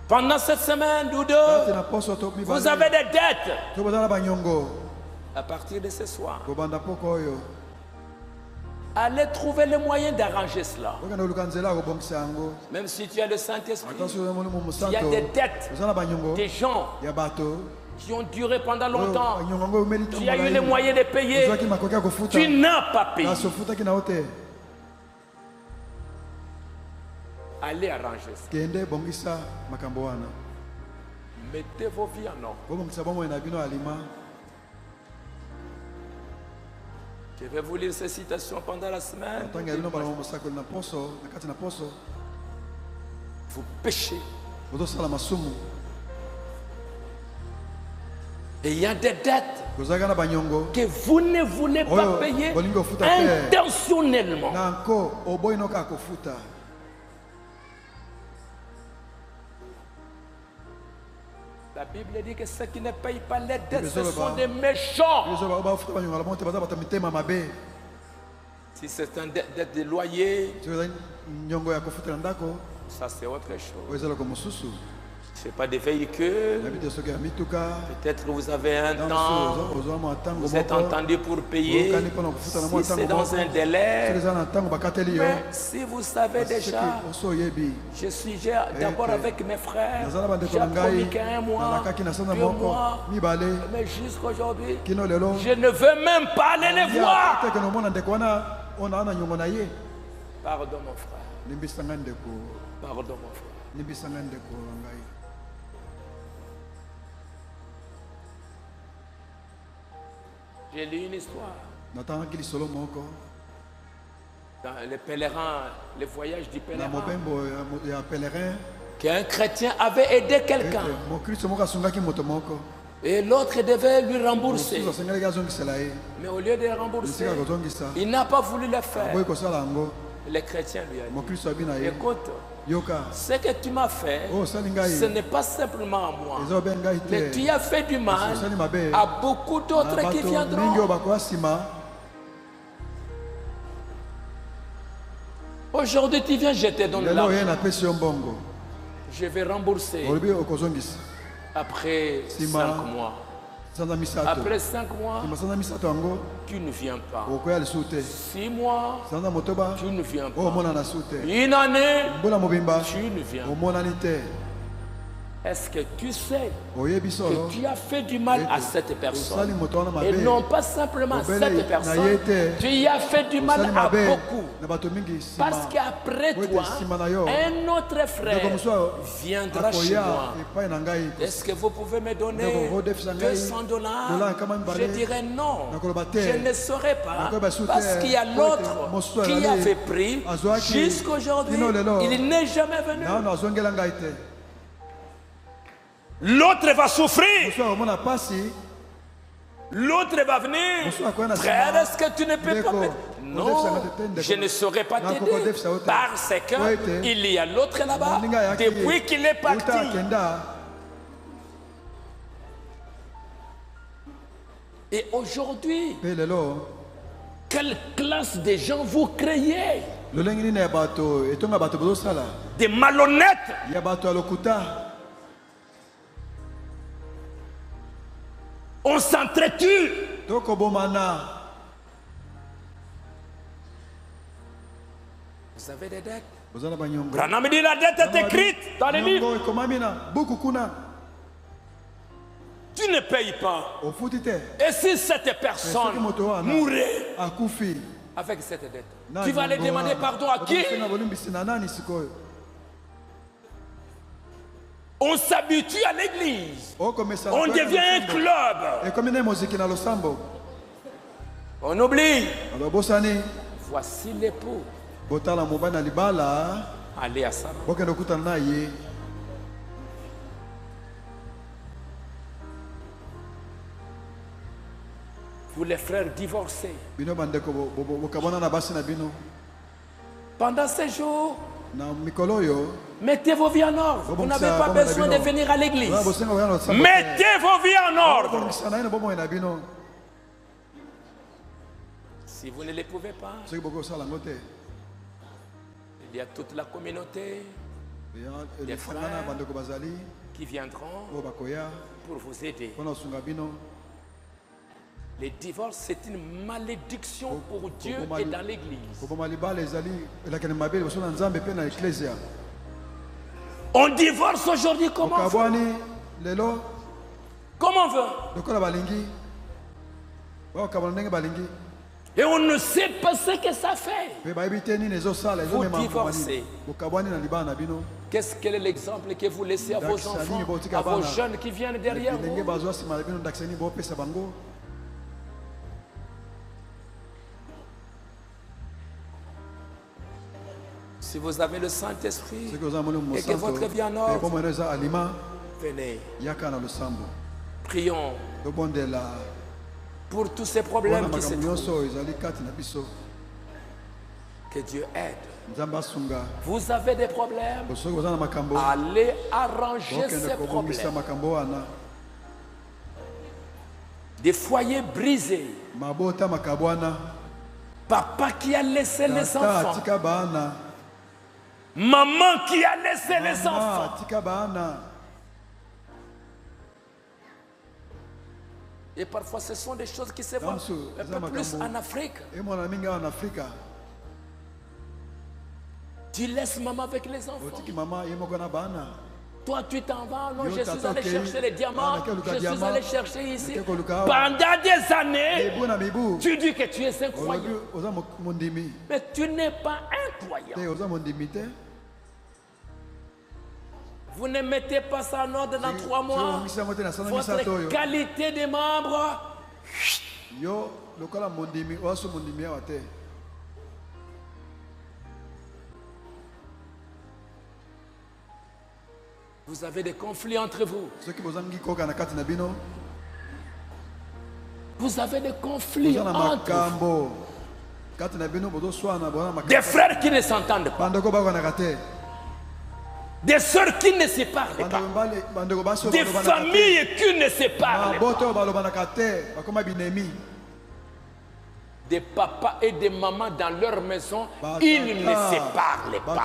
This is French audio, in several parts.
Pendant cette semaine ou deux, vous avez des dettes. À partir de ce soir, allez trouver le moyen d'arranger cela. Même si tu as le Saint-Esprit, il y a des dettes, des gens qui ont duré pendant longtemps. Tu as eu les moyens de payer, tu n'as pas payé. Allez arranger ça. Mettez vos vies en ordre. Je vais vous lire ces citations pendant la semaine. Vous péchez. Et il y a des dettes que vous ne voulez pas payer intentionnellement. La Bible dit que ceux qui ne payent pas les dettes, ce sont des méchants. Si c'est un dette de loyer, ça c'est autre chose. Ce n'est pas des véhicules. Peut-être que vous avez un temps, vous êtes entendu pour payer. Si c'est dans un délai. Mais si vous savez déjà, je suis d'abord avec mes frères. J'ai promis qu'un mois, 2 mois, mais jusqu'aujourd'hui, je ne veux même pas aller les voir. Pardon mon frère. Pardon mon frère. J'ai lu une histoire. Dans les pèlerins, les voyages du pèlerin, qu'un chrétien avait aidé quelqu'un et l'autre devait lui rembourser. Mais au lieu de rembourser, il n'a pas voulu le faire. Le chrétien lui a dit, écoute, ce que tu m'as fait, ce n'est pas simplement à moi, mais tu as fait du mal à beaucoup d'autres qui viendront. Aujourd'hui, tu viens jeter dans le lac. Je vais rembourser après 5 mois. Après 5 mois, tu ne viens pas. 6 mois, tu ne viens pas. 1 année, tu ne viens pas. Est-ce que tu sais que tu as fait du mal à cette personne et non pas simplement à cette personne, tu y as fait du mal à beaucoup, parce qu'après toi un autre frère viendra chez moi. Est-ce que vous pouvez me donner $200? Je dirais non, je ne saurais pas, parce qu'il y a l'autre qui avait pris jusqu'aujourd'hui, il n'est jamais venu. L'autre va souffrir. L'autre va venir. Frère, est-ce que tu ne peux pas m'aider? Non, je ne saurais pas t'aider. Parce qu'il y a l'autre là-bas depuis qu'il est parti. Et aujourd'hui, quelle classe de gens vous créez? Des malhonnêtes. On s'entretue. Vous avez des dettes. Branham dit la dette est écrite dans les livres. Tu ne payes pas. Et si cette personne mourait avec cette dette, tu vas aller demander pardon à qui? On s'habitue à l'église. On devient un club. On oublie. Voici l'époux. Allez à ça. Vous les frères divorcés. Pendant ces jours, mettez vos vies en ordre. Vous n'avez pas besoin de venir à l'église. Mettez vos vies en ordre. Si vous ne les pouvez pas, il y a toute la communauté. des frères qui viendront pour vous aider. Les divorces, c'est une malédiction pour Dieu et dans l'Église. On divorce aujourd'hui comment on veut. Comment on veut. Et on ne sait pas ce que ça fait. Vous divorcez. Quel est l'exemple que vous laissez à vos enfants, à vos jeunes qui viennent derrière vous? Si vous avez le Saint-Esprit et que votre vie en ordre, venez. Prions pour tous ces problèmes qui se trouvent. Que Dieu aide. Vous avez des problèmes, allez arranger ces problèmes. Des foyers brisés. Papa qui a laissé les enfants. Maman qui a laissé les enfants. Et parfois ce sont des choses qui se voient un peu plus en Afrique. Tu laisses maman avec les enfants. Toi tu t'en vas. Non, je suis allé chercher les diamants. Je suis allé chercher ici. Pendant des années, tu dis que tu es incroyable. Mais tu n'es pas incroyable. Vous ne mettez pas ça en ordre dans 3 mois. Votre qualité de membre. Vous avez des conflits entre vous. Vous avez des conflits entre vous. Des frères qui ne s'entendent pas. Des sœurs qui ne se parlent pas. Des familles qui ne se parlent pas. Des papas et des mamans dans leur maison, ils ne se parlent pas.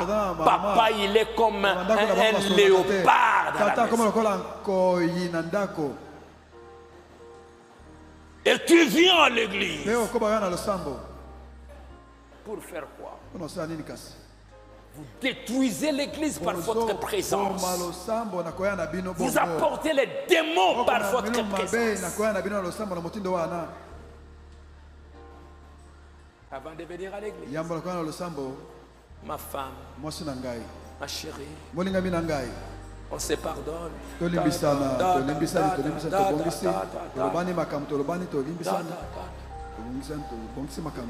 Papa, il est comme un léopard dans la maison. Et tu viens à l'église. Pour faire quoi? Vous détruisez l'église par votre présence. Vous apportez les démons par votre présence. Avant de venir à l'église, ma femme, ma chérie, on se pardonne.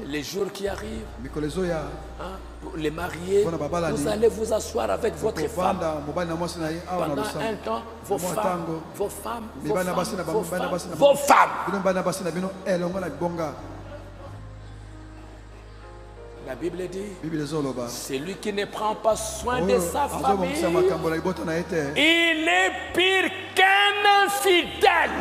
Les jours qui arrivent, les mariés, vous allez vous asseoir avec votre femme. Pendant un temps, vos femmes. La Bible dit, celui qui ne prend pas soin de sa famille, il est pire qu'un infidèle.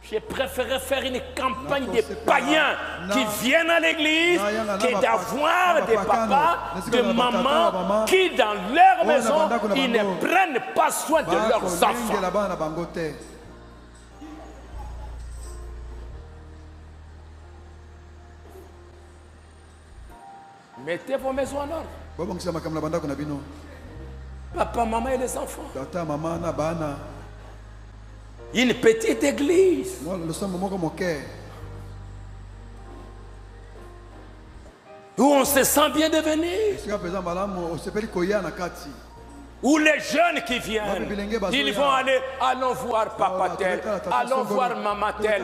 J'ai préféré faire une campagne de païens qui viennent à l'église que d'avoir des papas, de mamans qui dans leur maison, ils ne prennent pas soin de leurs enfants. Mettez vos maisons en ordre. Papa, maman et les enfants. Une petite église. Où on se sent bien de venir. Où les jeunes qui viennent, ils vont aller, allons voir papa tel, allons voir maman tel,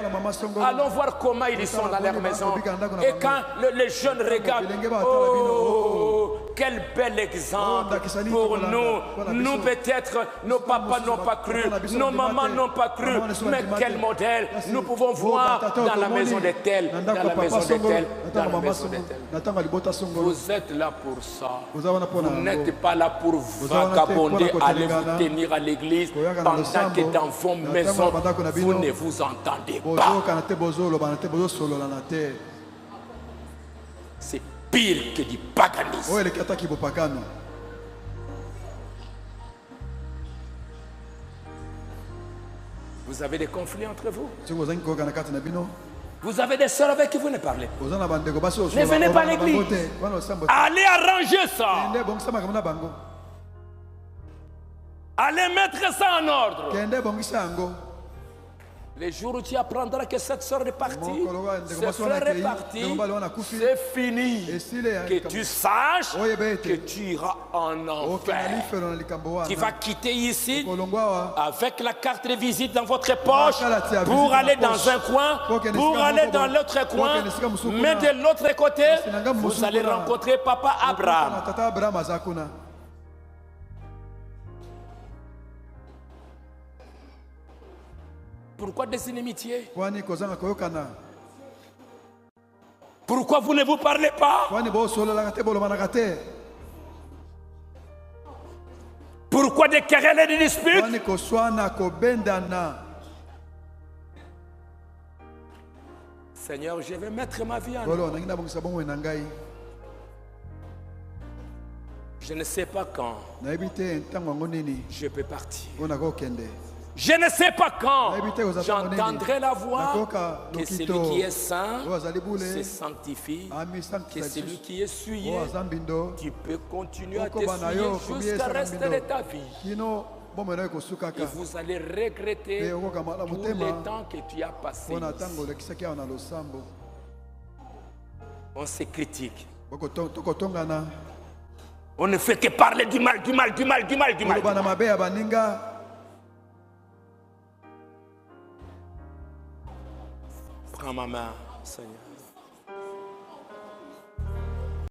allons voir comment ils sont dans leur maison. Et quand les jeunes regardent, oh, quel bel exemple pour nous. Nous peut-être, nos papas n'ont pas cru, nos mamans n'ont pas cru, mais quel modèle nous pouvons voir dans la maison de tel, dans la maison de tel, dans la maison de tel. Vous êtes là pour ça. Vous n'êtes pas là pour vagabonder, aller vous tenir à l'église pendant que dans vos maisons, vous ne vous entendez pas. C'est pire que du paganisme. Vous avez des conflits entre vous. Vous avez des sœurs avec qui vous ne parlez pas. Ne venez pas à l'église. Allez arranger ça. Allez mettre ça en ordre. Les jours où tu apprendras que cette sœur est partie, ce frère est parti, c'est fini. Que tu saches que tu iras en enfer. Tu vas quitter ici avec la carte de visite dans votre poche pour aller dans un coin, pour aller dans l'autre coin. Mais de l'autre côté, vous allez rencontrer Papa Abraham. Pourquoi des inimitiés? Pourquoi vous ne vous parlez pas? Pourquoi des querelles et des disputes? Seigneur, je vais mettre ma vie en ordre. Je ne sais pas quand je peux partir. Je ne sais pas quand j'entendrai la voix que celui qui est saint se sanctifie, que celui qui est souillé, tu peux continuer à t'essuyer jusqu'à rester de ta vie. Et vous allez regretter tous les temps que tu as passé. On se critique. On ne fait que parler du mal, du mal, du mal, du mal, du mal. Prends ma main, Seigneur.